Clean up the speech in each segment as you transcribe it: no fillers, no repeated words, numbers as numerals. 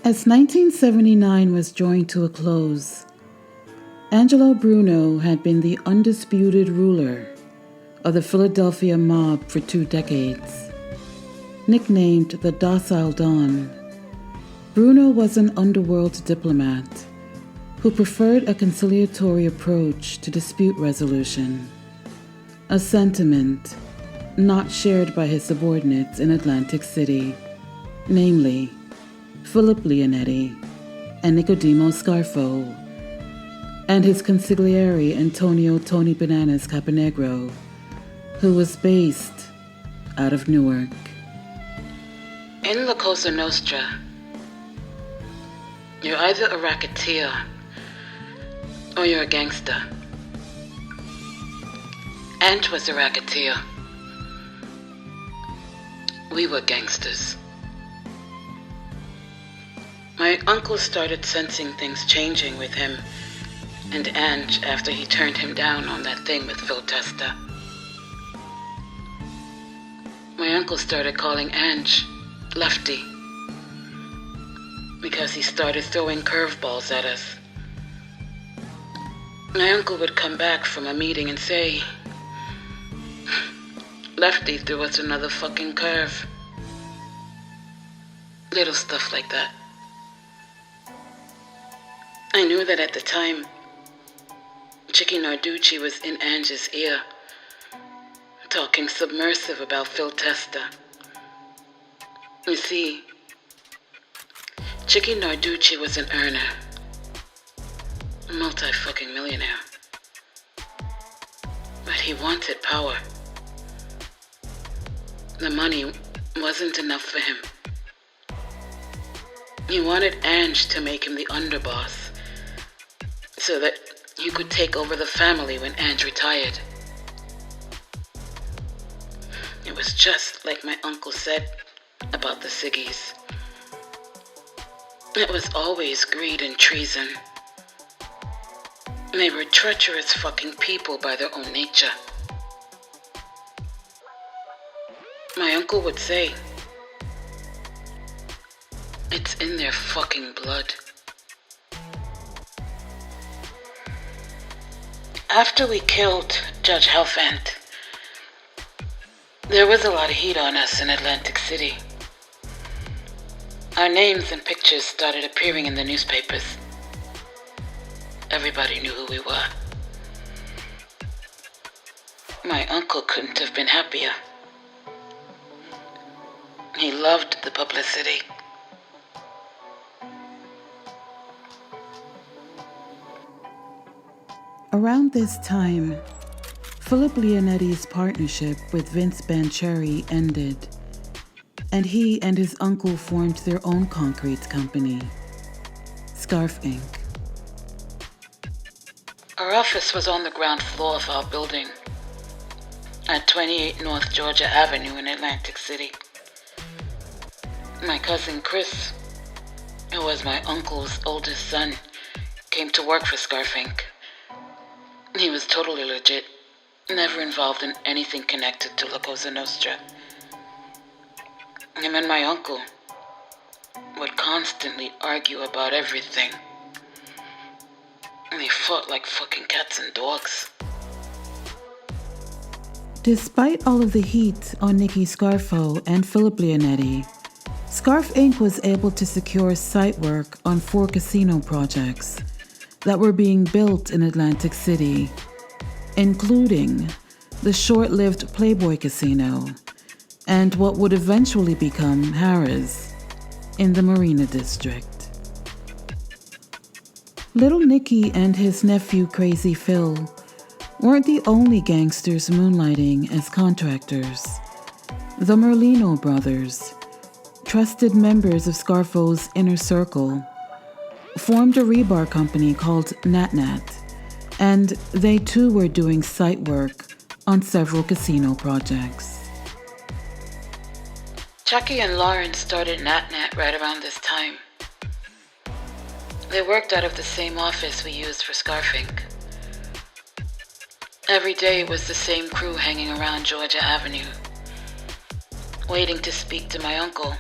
As 1979 was drawing to a close, Angelo Bruno had been the undisputed ruler of the Philadelphia mob for 2 decades. Nicknamed the Docile Don, Bruno was an underworld diplomat who preferred a conciliatory approach to dispute resolution, a sentiment not shared by his subordinates in Atlantic City, namely Philip Leonetti and Nicodemo Scarfo, and his consigliere Antonio Tony Bananas Caponegro, who was based out of Newark. In La Cosa Nostra, you're either a racketeer or you're a gangster. Ant was a racketeer. We were gangsters. My uncle started sensing things changing with him and Ange after he turned him down on that thing with Phil Testa. My uncle started calling Ange Lefty because he started throwing curveballs at us. My uncle would come back from a meeting and say, Lefty threw us another fucking curve. Little stuff like that. I knew that at the time, Chicky Narducci was in Ange's ear, talking submersive about Phil Testa. You see, Chicky Narducci was an earner, a multi-fucking millionaire. But he wanted power. The money wasn't enough for him. He wanted Ange to make him the underboss, so that he could take over the family when Ange retired. It was just like my uncle said about the Siggies. It was always greed and treason. They were treacherous fucking people by their own nature. My uncle would say, it's in their fucking blood. After we killed Judge Helfand, there was a lot of heat on us in Atlantic City. Our names and pictures started appearing in the newspapers. Everybody knew who we were. My uncle couldn't have been happier. He loved the publicity. Around this time, Philip Leonetti's partnership with Vince Bancheri ended, and he and his uncle formed their own concrete company, Scarf Inc. Our office was on the ground floor of our building at 28 North Georgia Avenue in Atlantic City. My cousin Chris, who was my uncle's oldest son, came to work for Scarf Inc. He was totally legit, never involved in anything connected to La Cosa Nostra. Him and my uncle would constantly argue about everything. They fought like fucking cats and dogs. Despite all of the heat on Nicky Scarfo and Philip Leonetti, Scarf Inc. was able to secure site work on 4 casino projects that were being built in Atlantic City, including the short-lived Playboy Casino and what would eventually become Harrah's in the Marina District. Little Nicky and his nephew Crazy Phil weren't the only gangsters moonlighting as contractors. The Merlino brothers, trusted members of Scarfo's inner circle, formed a rebar company called Nat Nat, and they too were doing site work on several casino projects. Chucky and Lauren started Nat Nat right around this time. They worked out of the same office we used for Scarf Inc. Every day it was the same crew hanging around Georgia Avenue, waiting to speak to my uncle,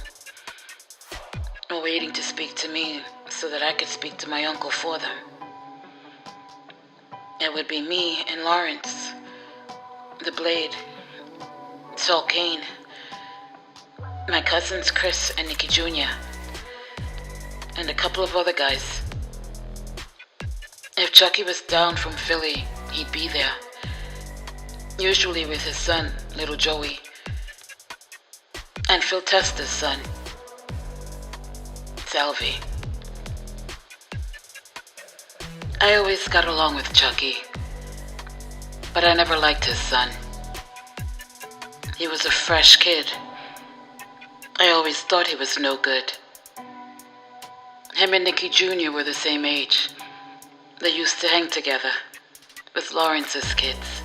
waiting to speak to me so that I could speak to my uncle for them. It would be me and Lawrence, the Blade, Falcone, my cousins Chris and Nicky Jr., and a couple of other guys. If Chucky was down from Philly, he'd be there, usually with his son, little Joey, and Phil Testa's son, Salvi. I always got along with Chucky, but I never liked his son. He was a fresh kid. I always thought he was no good. Him and Nicky Jr. were the same age. They used to hang together with Lawrence's kids.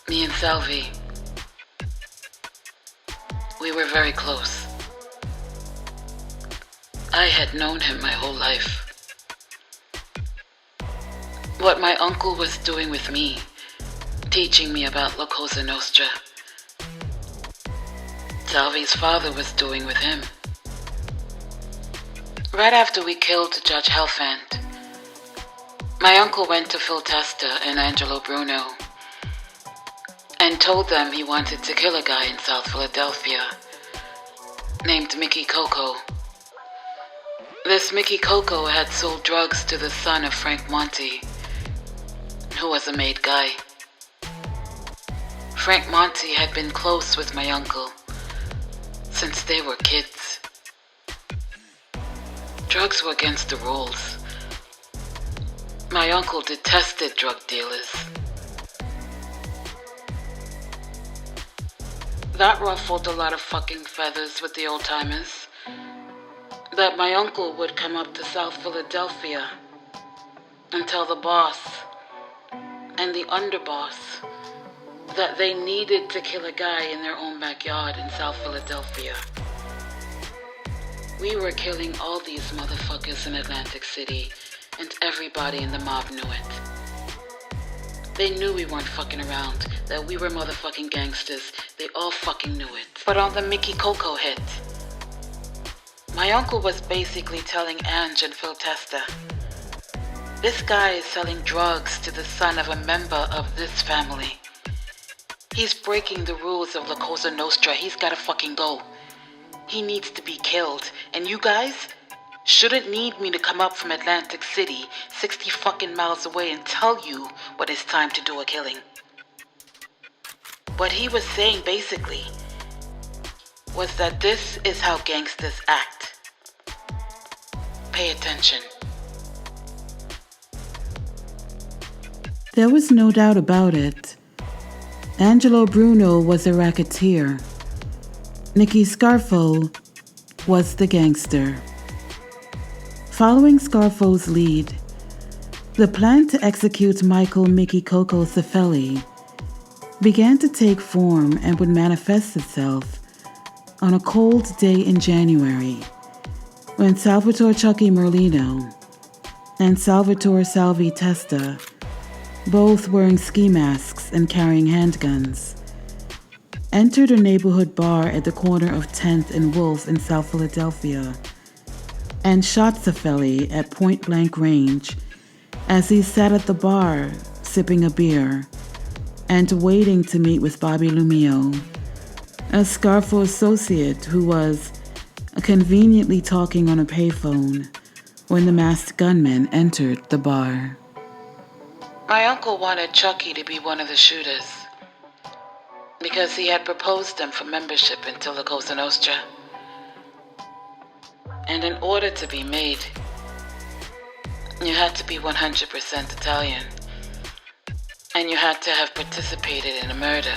Me and Salvi, we were very close. I had known him my whole life. What my uncle was doing with me, teaching me about La Cosa Nostra, Salvi's father was doing with him. Right after we killed Judge Helfand, my uncle went to Phil Testa and Angelo Bruno and told them he wanted to kill a guy in South Philadelphia named Mickey Coco. This Mickey Coco had sold drugs to the son of Frank Monty, who was a made guy. Frank Monty had been close with my uncle since they were kids. Drugs were against the rules. My uncle detested drug dealers. That ruffled a lot of fucking feathers with the old-timers. That my uncle would come up to South Philadelphia and tell the boss and the underboss that they needed to kill a guy in their own backyard in South Philadelphia. We were killing all these motherfuckers in Atlantic City, and everybody in the mob knew it. They knew we weren't fucking around, that we were motherfucking gangsters. They all fucking knew it. But on the Mickey Coco hit, my uncle was basically telling Ange and Phil Testa, this guy is selling drugs to the son of a member of this family. He's breaking the rules of La Cosa Nostra. He's gotta fucking go. He needs to be killed. And you guys shouldn't need me to come up from Atlantic City, 60 fucking miles away, and tell you what it's time to do a killing. What he was saying basically was that this is how gangsters act. Pay attention. There was no doubt about it. Angelo Bruno was a racketeer. Nicky Scarfo was the gangster. Following Scarfo's lead, the plan to execute Michael Mickey Coco Cifelli began to take form and would manifest itself on a cold day in January when Salvatore Chucky Merlino and Salvatore Salvi Testa, both wearing ski masks and carrying handguns, entered a neighborhood bar at the corner of 10th and Wolf in South Philadelphia and shot Cifelli at point-blank range as he sat at the bar sipping a beer and waiting to meet with Bobby Lumio, a Scarfo associate who was conveniently talking on a payphone when the masked gunman entered the bar. My uncle wanted Chucky to be one of the shooters because he had proposed him for membership into La Cosa Nostra. And in order to be made, you had to be 100% Italian, and you had to have participated in a murder.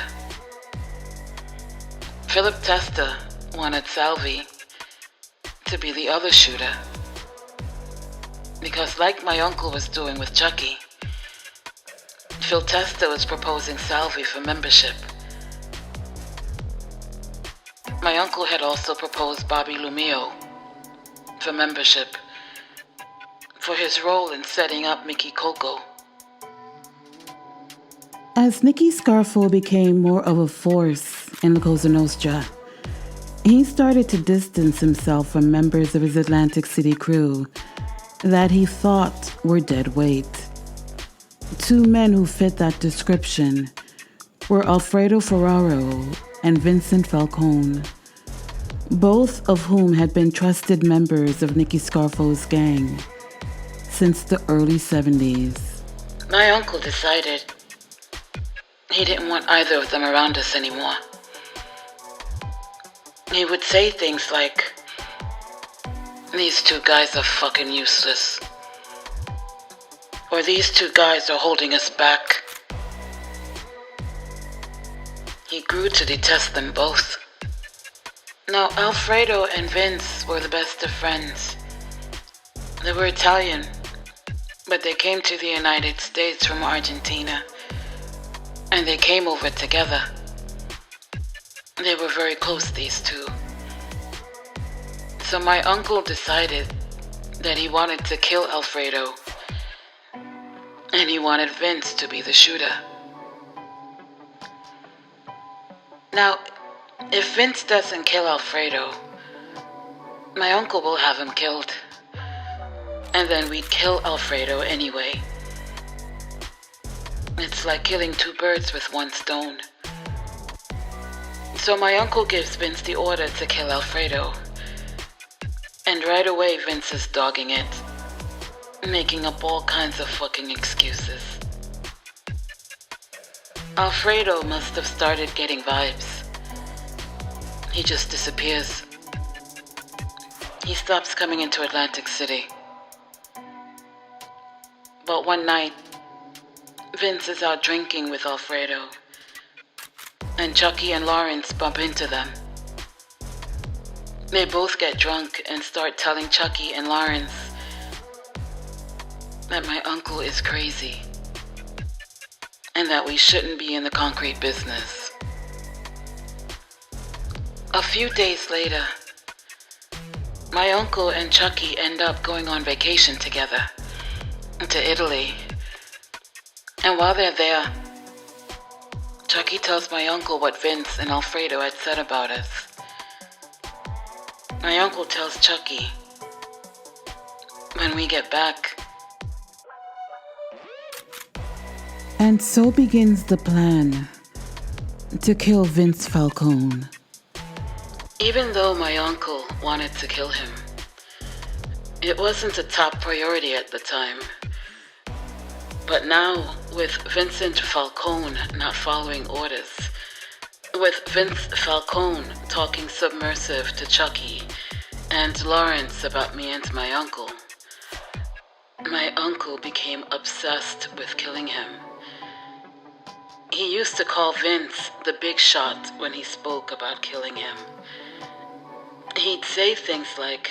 Philip Testa wanted Salvi to be the other shooter because, like my uncle was doing with Chucky, Phil Testa was proposing Salvi for membership. My uncle had also proposed Bobby Lumio for membership for his role in setting up Mickey Coco. As Nicky Scarfo became more of a force in La Cosa Nostra, He started to distance himself from members of his Atlantic City crew that he thought were dead weight. Two men who fit that description were Alfredo Ferraro and Vincent Falcone, both of whom had been trusted members of Nicky Scarfo's gang since the early 70s. My uncle decided he didn't want either of them around us anymore. He would say things like, "These two guys are fucking useless," or "These two guys are holding us back." He grew to detest them both. Now, Alfredo and Vince were the best of friends. They were Italian, but they came to the United States from Argentina, and they came over together. They were very close, these two. So my uncle decided that he wanted to kill Alfredo, and he wanted Vince to be the shooter. Now, if Vince doesn't kill Alfredo, my uncle will have him killed. And then we'd kill Alfredo anyway. It's like killing two birds with one stone. So my uncle gives Vince the order to kill Alfredo. And right away Vince is dogging it, making up all kinds of fucking excuses. Alfredo must have started getting vibes. He just disappears. He stops coming into Atlantic City. But one night, Vince is out drinking with Alfredo, and Chucky and Lawrence bump into them. They both get drunk and start telling Chucky and Lawrence that my uncle is crazy and that we shouldn't be in the concrete business. A few days later, my uncle and Chucky end up going on vacation together to Italy. And while they're there, Chucky tells my uncle what Vince and Alfredo had said about us. My uncle tells Chucky, when we get back. And so begins the plan to kill Vince Falcone. Even though my uncle wanted to kill him, it wasn't a top priority at the time. But now, with Vincent Falcone not following orders, with Vince Falcone talking submersive to Chucky and Lawrence about me and my uncle became obsessed with killing him. He used to call Vince the big shot when he spoke about killing him. He'd say things like,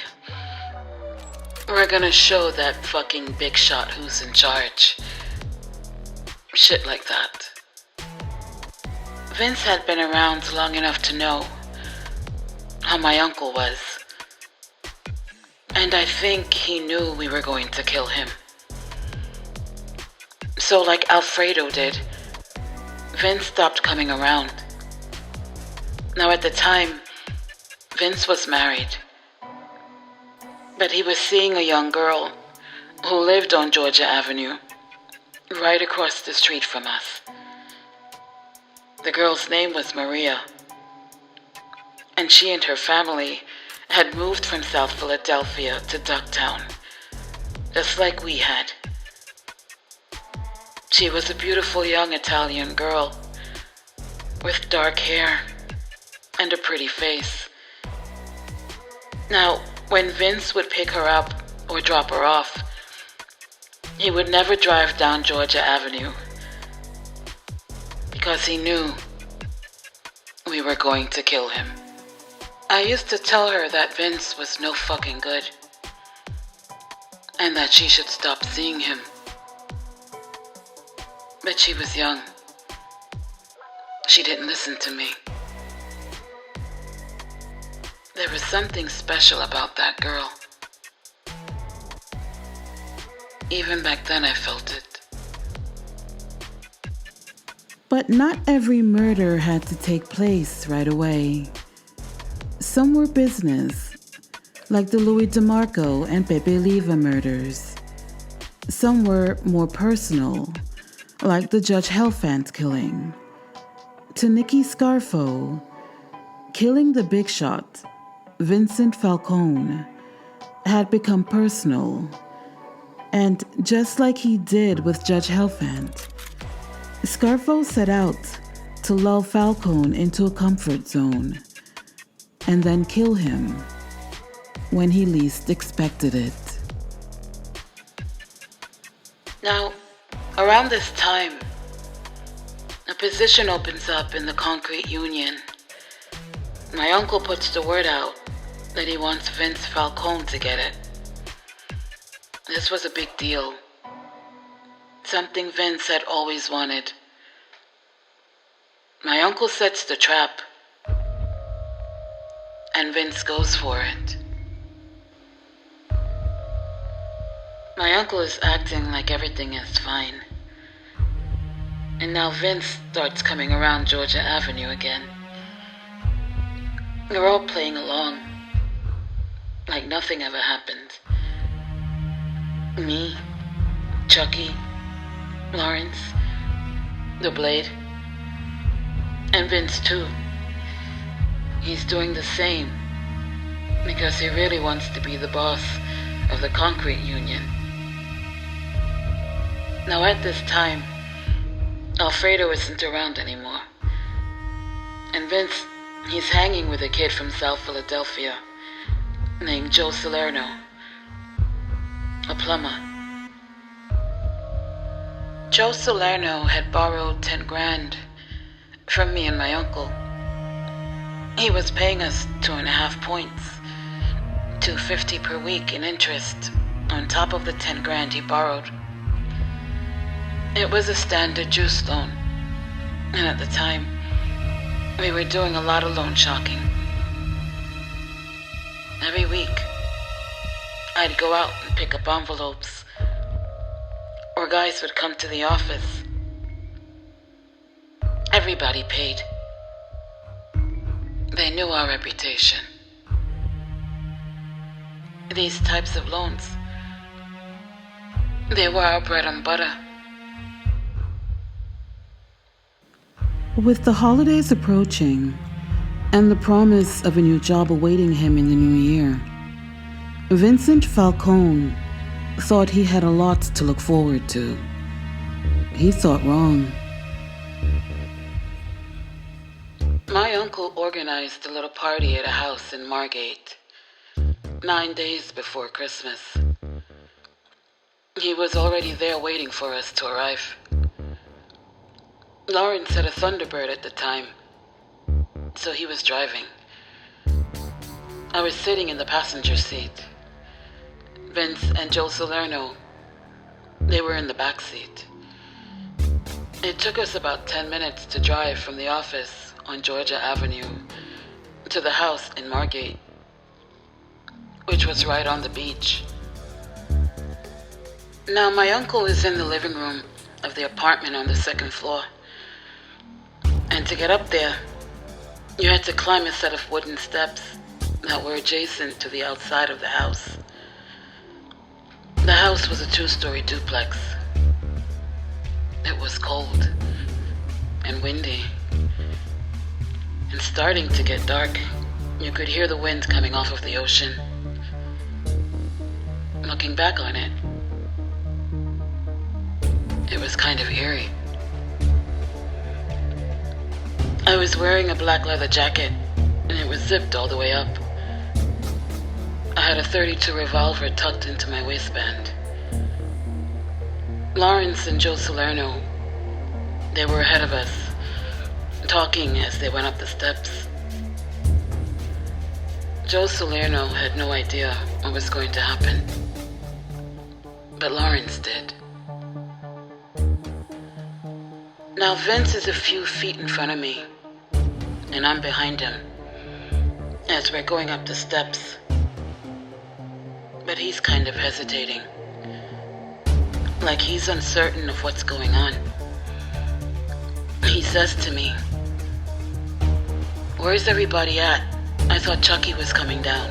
"We're gonna show that fucking big shot who's in charge." Shit like that. Vince had been around long enough to know how my uncle was. And I think he knew we were going to kill him. So like Alfredo did, Vince stopped coming around. Now at the time, Vince was married. But he was seeing a young girl who lived on Georgia Avenue, right across the street from us. The girl's name was Maria, and she and her family had moved from South Philadelphia to Ducktown, just like we had. She was a beautiful young Italian girl with dark hair and a pretty face. Now, when Vince would pick her up or drop her off, he would never drive down Georgia Avenue because he knew we were going to kill him. I used to tell her that Vince was no fucking good and that she should stop seeing him. But she was young. She didn't listen to me. There was something special about that girl. Even back then I felt it. But not every murder had to take place right away. Some were business, like the Louis DeMarco and Pepe Leiva murders. Some were more personal, like the Judge Helfand killing. To Nicky Scarfo, killing the big shot, Vincent Falcone, had become personal. And just like he did with Judge Helfand, Scarfo set out to lull Falcone into a comfort zone and then kill him when he least expected it. Now, around this time, a position opens up in the concrete union. My uncle puts the word out that he wants Vince Falcone to get it. This was a big deal. Something Vince had always wanted. My uncle sets the trap, and Vince goes for it. My uncle is acting like everything is fine. And now Vince starts coming around Georgia Avenue again. We're all playing along, like nothing ever happened. Me, Chucky, Lawrence, the Blade, and Vince too. He's doing the same because he really wants to be the boss of the concrete union. Now at this time, Alfredo isn't around anymore. And Vince, he's hanging with a kid from South Philadelphia named Joe Salerno, a plumber. Joe Salerno had borrowed 10 grand from me and my uncle. He was paying us 2.5 points, $250 per week in interest on top of the 10 grand he borrowed. It was a standard juice loan, and at the time, we were doing a lot of loan sharking. Every week, I'd go out and pick up envelopes, or guys would come to the office. Everybody paid. They knew our reputation. These types of loans, they were our bread and butter. With the holidays approaching and the promise of a new job awaiting him in the new year, Vincent Falcone thought he had a lot to look forward to. He thought wrong. My uncle organized a little party at a house in Margate, 9 days before Christmas. He was already there waiting for us to arrive. Lawrence had a Thunderbird at the time, so he was driving. I was sitting in the passenger seat. Vince and Joe Salerno, they were in the back seat. It took us about 10 minutes to drive from the office on Georgia Avenue to the house in Margate, which was right on the beach. Now, my uncle is in the living room of the apartment on the 2nd floor. And to get up there, you had to climb a set of wooden steps that were adjacent to the outside of the house. The house was a 2-story duplex. It was cold and windy. And starting to get dark, you could hear the wind coming off of the ocean. Looking back on it, it was kind of eerie. I was wearing a black leather jacket, and it was zipped all the way up. I had a .32 revolver tucked into my waistband. Lawrence and Joe Salerno, they were ahead of us, talking as they went up the steps. Joe Salerno had no idea what was going to happen, but Lawrence did. Now Vince is a few feet in front of me, and I'm behind him as we're going up the steps. But he's kind of hesitating, like he's uncertain of what's going on. He says to me, "Where's everybody at? I thought Chucky was coming down,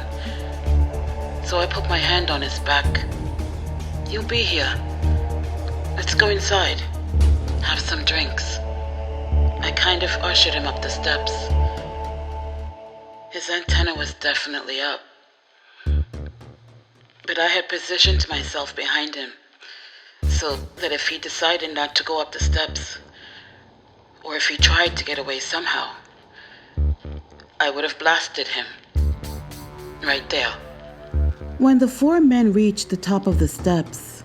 so I put my hand on his back. "You'll be here. Let's go inside. Have some drinks." I kind of ushered him up the steps. His antenna was definitely up, but I had positioned myself behind him so that if he decided not to go up the steps, or if he tried to get away somehow, I would have blasted him right there. When the four men reached the top of the steps,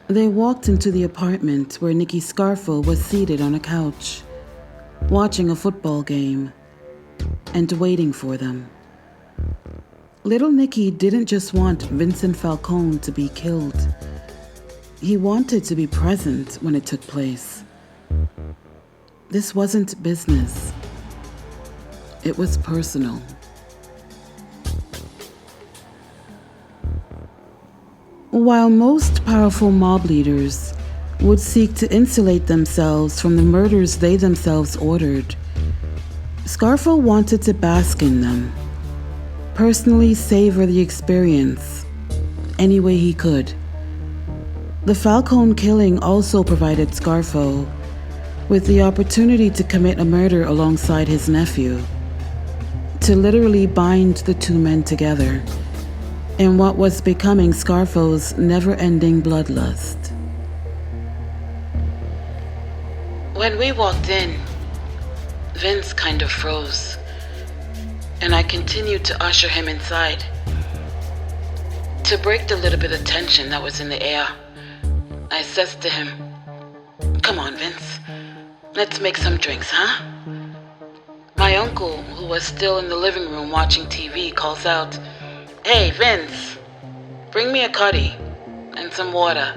they walked into the apartment where Nicky Scarfo was seated on a couch, watching a football game and waiting for them. Little Nicky didn't just want Vincent Falcone to be killed. He wanted to be present when it took place. This wasn't business. It was personal. While most powerful mob leaders would seek to insulate themselves from the murders they themselves ordered, Scarfo wanted to bask in them, personally savor the experience any way he could. The Falcone killing also provided Scarfo with the opportunity to commit a murder alongside his nephew, to literally bind the two men together in what was becoming Scarfo's never-ending bloodlust. When we walked in, Vince kind of froze, and I continued to usher him inside. To break the little bit of tension that was in the air, I says to him, "Come on, Vince, let's make some drinks, huh?" My uncle, who was still in the living room watching TV, calls out, "Hey, Vince, bring me a cutty and some water."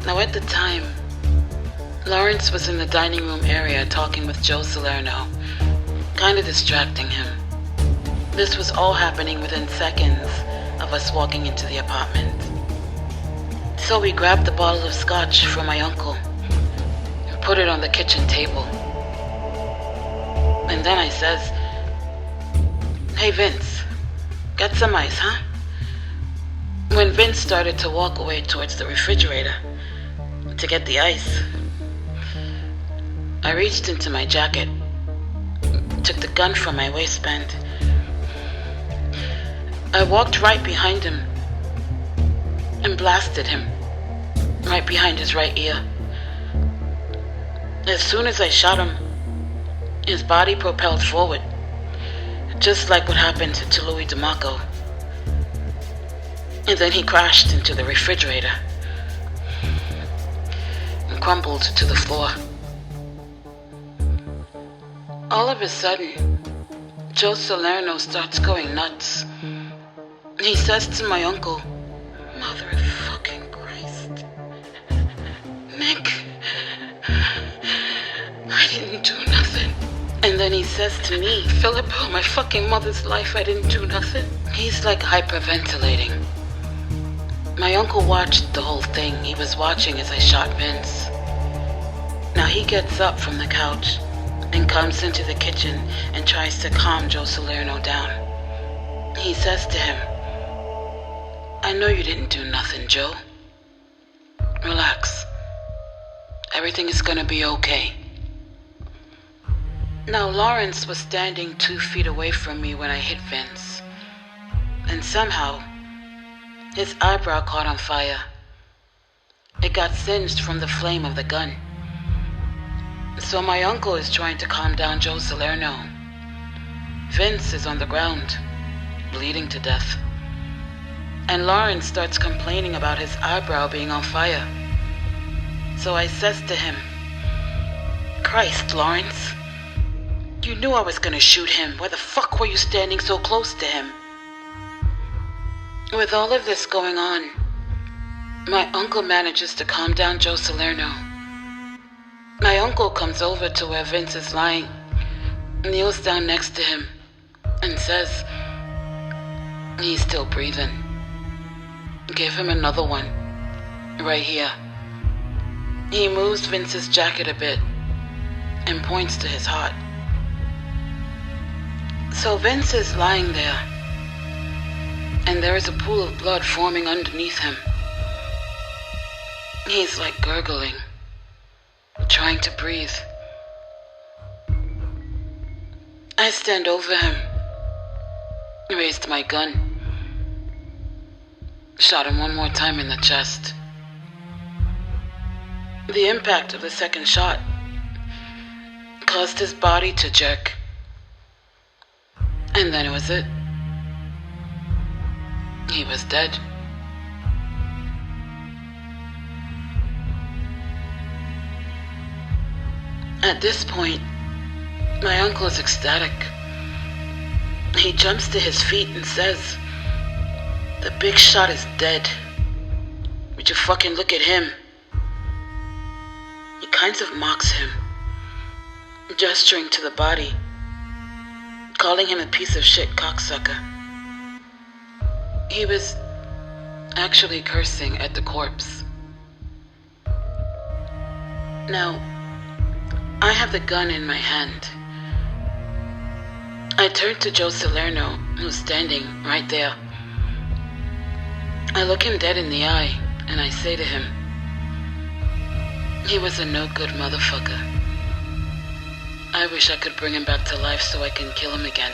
Now at the time, Lawrence was in the dining room area talking with Joe Salerno, kind of distracting him. This was all happening within seconds of us walking into the apartment. So we grabbed the bottle of scotch from my uncle and put it on the kitchen table. And then I says, "Hey Vince, got some ice, huh?" When Vince started to walk away towards the refrigerator to get the ice, I reached into my jacket, took the gun from my waistband. I walked right behind him and blasted him right behind his right ear. As soon as I shot him, his body propelled forward, just like what happened to Louis DeMarco. And then he crashed into the refrigerator and crumbled to the floor. All of a sudden, Joe Salerno starts going nuts. He says to my uncle, "Motherfucking Christ, Nick, I didn't do nothing." And then he says to me, "Philip, oh my fucking mother's life, I didn't do nothing." He's like hyperventilating. My uncle watched the whole thing. He was watching as I shot Vince. Now he gets up from the couch and comes into the kitchen and tries to calm Joe Salerno down. He says to him, "I know you didn't do nothing, Joe. Relax. Everything is gonna be okay." Now Lawrence was standing 2 feet away from me when I hit Vince, and somehow his eyebrow caught on fire. It got singed from the flame of the gun. So my uncle is trying to calm down Joe Salerno. Vince is on the ground, bleeding to death. And Lawrence starts complaining about his eyebrow being on fire. So I says to him, "Christ, Lawrence, you knew I was gonna shoot him. Why the fuck were you standing so close to him?" With all of this going on, my uncle manages to calm down Joe Salerno. My uncle comes over to where Vince is lying, kneels down next to him, and says, "He's still breathing. Give him another one, right here." He moves Vince's jacket a bit and points to his heart. So Vince is lying there, and there is a pool of blood forming underneath him. He's like gurgling, trying to breathe. I stand over him, raised my gun, shot him one more time in the chest. The impact of the second shot caused his body to jerk. And then it was it. He was dead. At this point, my uncle is ecstatic. He jumps to his feet and says, "The big shot is dead. Would you fucking look at him?" He kind of mocks him, gesturing to the body, calling him a piece of shit cocksucker. He was actually cursing at the corpse. Now, I have the gun in my hand. I turn to Joe Salerno, who's standing right there. I look him dead in the eye, and I say to him, "He was a no-good motherfucker. I wish I could bring him back to life so I can kill him again."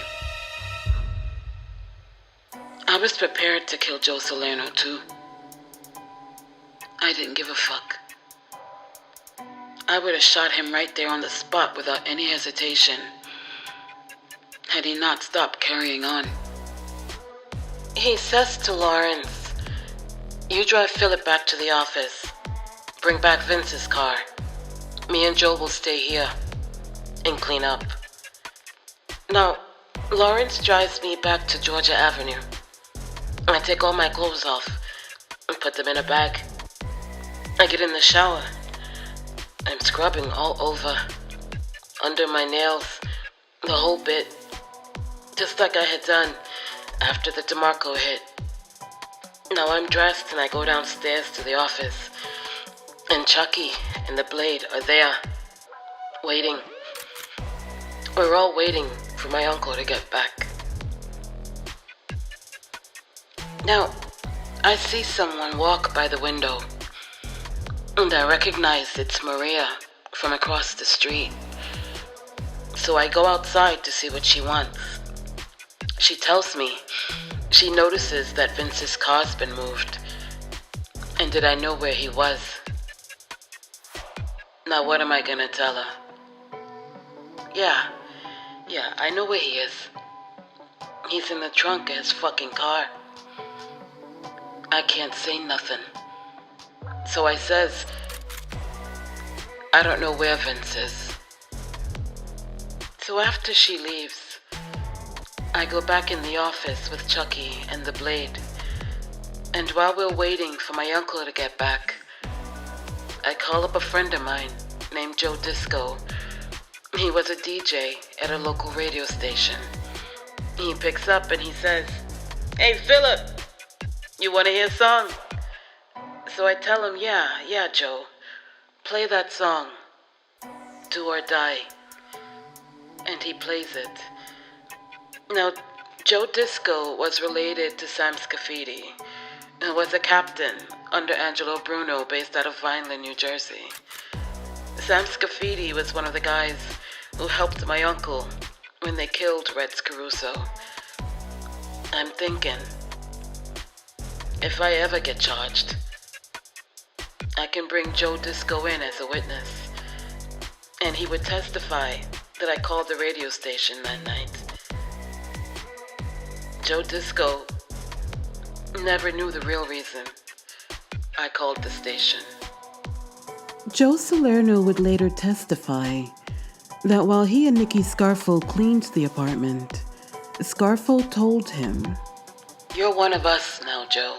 I was prepared to kill Joe Salerno too. I didn't give a fuck. I would have shot him right there on the spot without any hesitation, had he not stopped carrying on. He says to Lawrence, "You drive Philip back to the office. Bring back Vince's car. Me and Joe will stay here and clean up." Now, Lawrence drives me back to Georgia Avenue. I take all my clothes off and put them in a bag. I get in the shower. I'm scrubbing all over, under my nails, the whole bit, just like I had done after the DeMarco hit. Now I'm dressed and I go downstairs to the office, and Chucky and the Blade are there, waiting. We're all waiting for my uncle to get back. Now, I see someone walk by the window, and I recognize it's Maria from across the street. So I go outside to see what she wants. She tells me she notices that Vince's car's been moved, and did I know where he was? Now what am I gonna tell her? Yeah, I know where he is. He's in the trunk of his fucking car. I can't say nothing. So I says, "I don't know where Vince is." So after she leaves, I go back in the office with Chucky and the Blade. And while we're waiting for my uncle to get back, I call up a friend of mine named Joe Disco. He was a DJ at a local radio station. He picks up and he says, "Hey Philip, you wanna hear a song?" So I tell him, yeah Joe, play that song, "Do or Die." And he plays it. Now, Joe Disco was related to Sam Scafidi, who was a captain under Angelo Bruno based out of Vineland, New Jersey. Sam Scafidi was one of the guys who helped my uncle when they killed Reds Caruso. I'm thinking, if I ever get charged, I can bring Joe Disco in as a witness, and he would testify that I called the radio station that night. Joe Disco never knew the real reason I called the station. Joe Salerno would later testify that while he and Nicky Scarfo cleaned the apartment, Scarfo told him, "You're one of us now, Joe."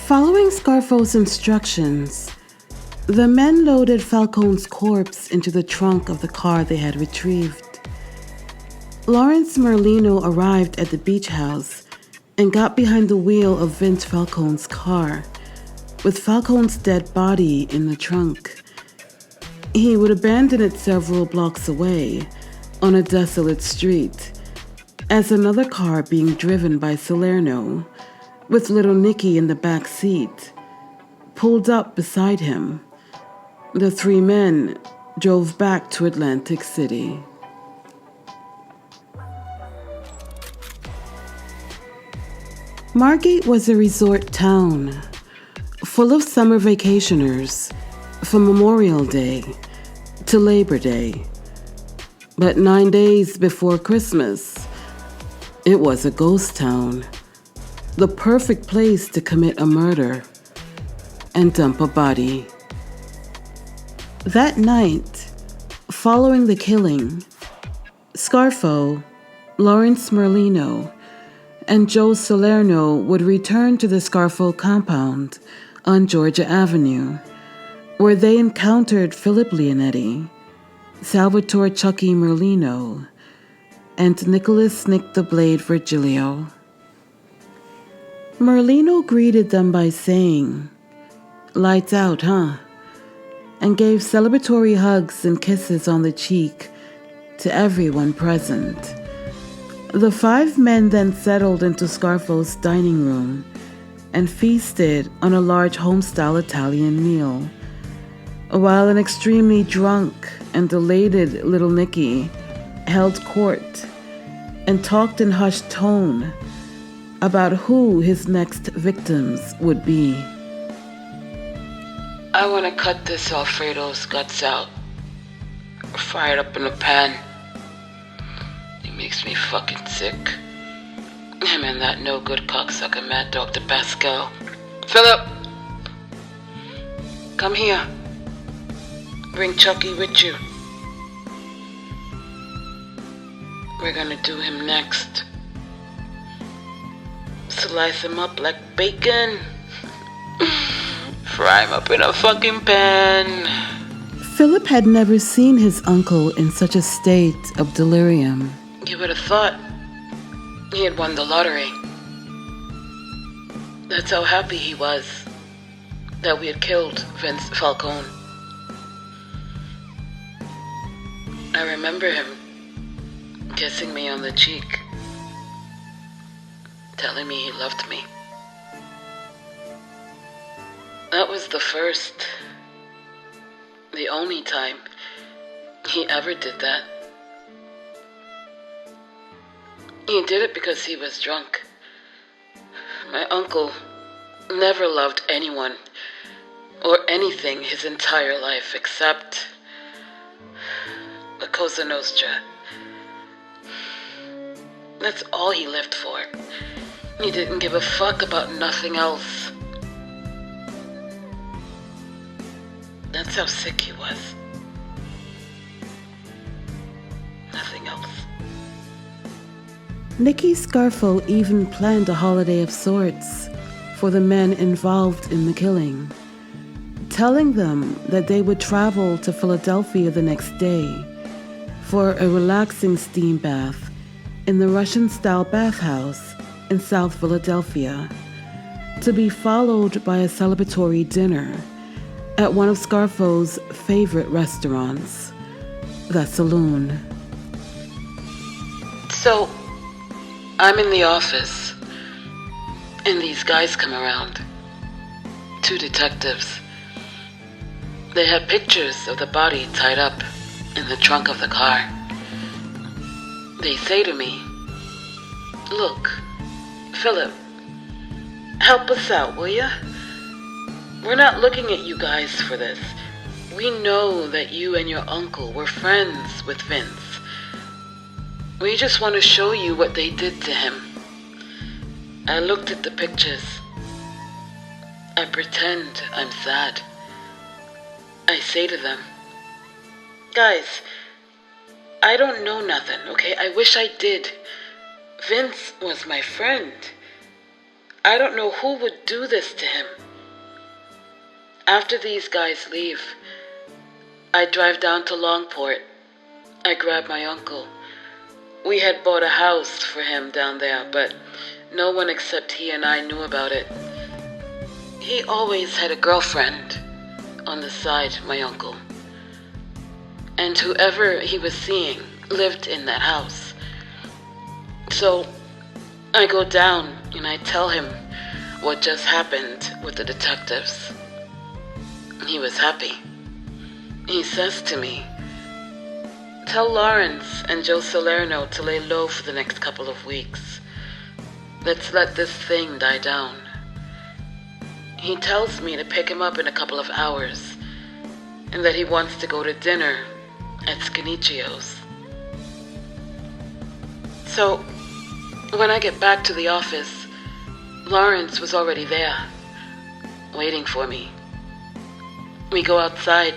Following Scarfo's instructions, the men loaded Falcone's corpse into the trunk of the car they had retrieved. Lawrence Merlino arrived at the beach house and got behind the wheel of Vince Falcone's car, with Falcone's dead body in the trunk. He would abandon it several blocks away on a desolate street as another car being driven by Salerno, with little Nicky in the back seat, pulled up beside him. The three men drove back to Atlantic City. Margate was a resort town, full of summer vacationers from Memorial Day to Labor Day. But 9 days before Christmas, it was a ghost town, the perfect place to commit a murder and dump a body. That night, following the killing, Scarfo, Lawrence Merlino, and Joe Salerno would return to the Scarfo compound on Georgia Avenue, where they encountered Philip Leonetti, Salvatore Chucky Merlino, and Nicholas Nick the Blade Virgilio. Merlino greeted them by saying, "Lights out, huh?" and gave celebratory hugs and kisses on the cheek to everyone present. The five men then settled into Scarfo's dining room and feasted on a large home-style Italian meal, while an extremely drunk and elated little Nicky held court and talked in hushed tone about who his next victims would be. I want to cut this Alfredo's guts out, fry it up in a pan. It makes me fucking sick. Him and that no-good cocksucker Mad Dr. Pascal. Philip! Come here. Bring Chucky with you. We're gonna do him next. Slice him up like bacon. Fry him up in a fucking pan. Philip had never seen his uncle in such a state of delirium. You would have thought he had won the lottery. That's how happy he was that we had killed Vincent Falcone. I remember him kissing me on the cheek, telling me he loved me. That was the first, the only time he ever did that. He did it because he was drunk. My uncle never loved anyone or anything his entire life except the Cosa Nostra. That's all he lived for. He didn't give a fuck about nothing else. That's how sick he was. Nothing else. Nicky Scarfo even planned a holiday of sorts for the men involved in the killing, telling them that they would travel to Philadelphia the next day for a relaxing steam bath in the Russian-style bathhouse in South Philadelphia, to be followed by a celebratory dinner at one of Scarfo's favorite restaurants, the Saloon. So, I'm in the office, and these guys come around. 2 detectives. They had pictures of the body tied up in the trunk of the car. They say to me, "Look, Philip, help us out, will ya? We're not looking at you guys for this. We know that you and your uncle were friends with Vince. We just want to show you what they did to him." I looked at the pictures. I pretend I'm sad. I say to them, "Guys, I don't know nothing, okay? I wish I did. Vince was my friend. I don't know who would do this to him." After these guys leave, I drive down to Longport. I grab my uncle. We had bought a house for him down there, but no one except he and I knew about it. He always had a girlfriend on the side, my uncle. And whoever he was seeing lived in that house. So I go down and I tell him what just happened with the detectives. He was happy. He says to me, "Tell Lawrence and Joe Salerno to lay low for the next couple of weeks. Let's let this thing die down." He tells me to pick him up in a couple of hours and that he wants to go to dinner at Scanicchio's. So when I get back to the office, Lawrence was already there, waiting for me. We go outside.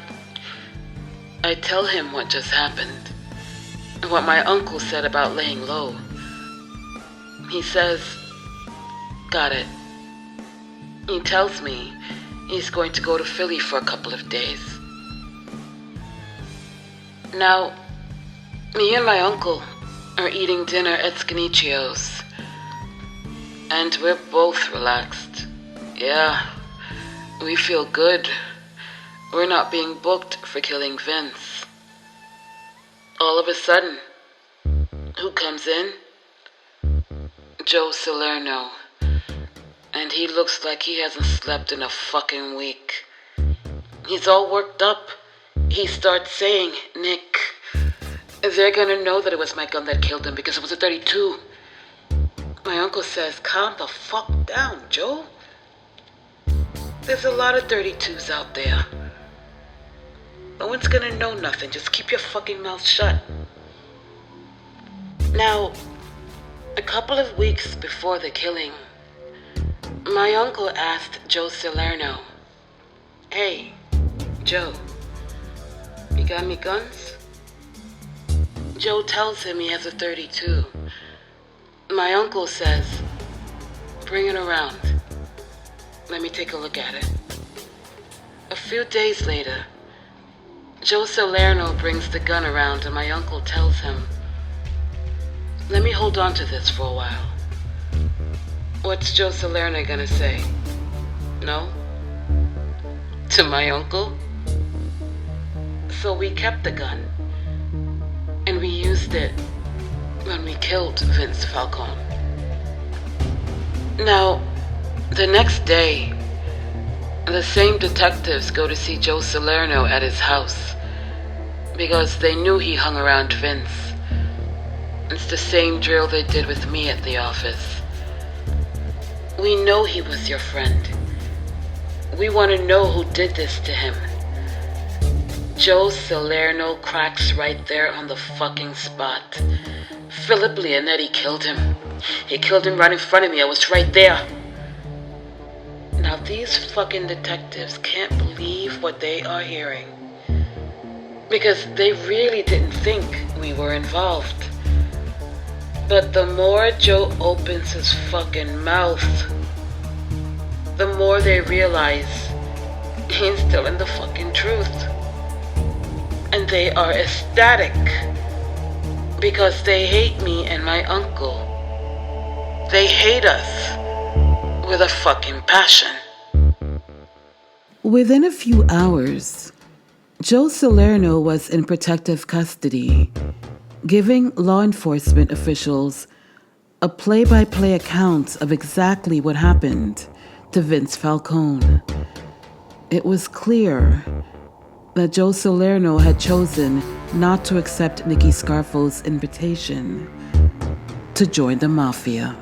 I tell him what just happened and what my uncle said about laying low. He says, "Got it." He tells me he's going to go to Philly for a couple of days. Now, me and my uncle are eating dinner at Scanicchio's, and we're both relaxed. Yeah, we feel good. We're not being booked for killing Vince. All of a sudden, who comes in? Joe Salerno. And he looks like he hasn't slept in a fucking week. He's all worked up. He starts saying, "Nick, they're gonna know that it was my gun that killed him because it was a 32. My uncle says, "Calm the fuck down, Joe. There's a lot of 32s out there. No one's gonna know nothing. Just keep your fucking mouth shut." Now, a couple of weeks before the killing, my uncle asked Joe Salerno, "Hey, Joe, you got any guns?" Joe tells him he has a 32. My uncle says, "Bring it around. Let me take a look at it." A few days later, Joe Salerno brings the gun around and my uncle tells him, "Let me hold on to this for a while." What's Joe Salerno gonna say? No? To my uncle? So we kept the gun, and we used it when we killed Vince Falcone. Now, the next day, the same detectives go to see Joe Salerno at his house because they knew he hung around Vince. It's the same drill they did with me at the office. "We know he was your friend. We want to know who did this to him." Joe Salerno cracks right there on the fucking spot. "Philip Leonetti killed him. He killed him right in front of me. I was right there." Now these fucking detectives can't believe what they are hearing, because they really didn't think we were involved. But the more Joe opens his fucking mouth, the more they realize he's telling the fucking truth. And they are ecstatic because they hate me and my uncle. They hate us with a fucking passion. Within a few hours, Joe Salerno was in protective custody, giving law enforcement officials a play-by-play account of exactly what happened to Vince Falcone. It was clear that Joe Salerno had chosen not to accept Nicky Scarfo's invitation to join the Mafia.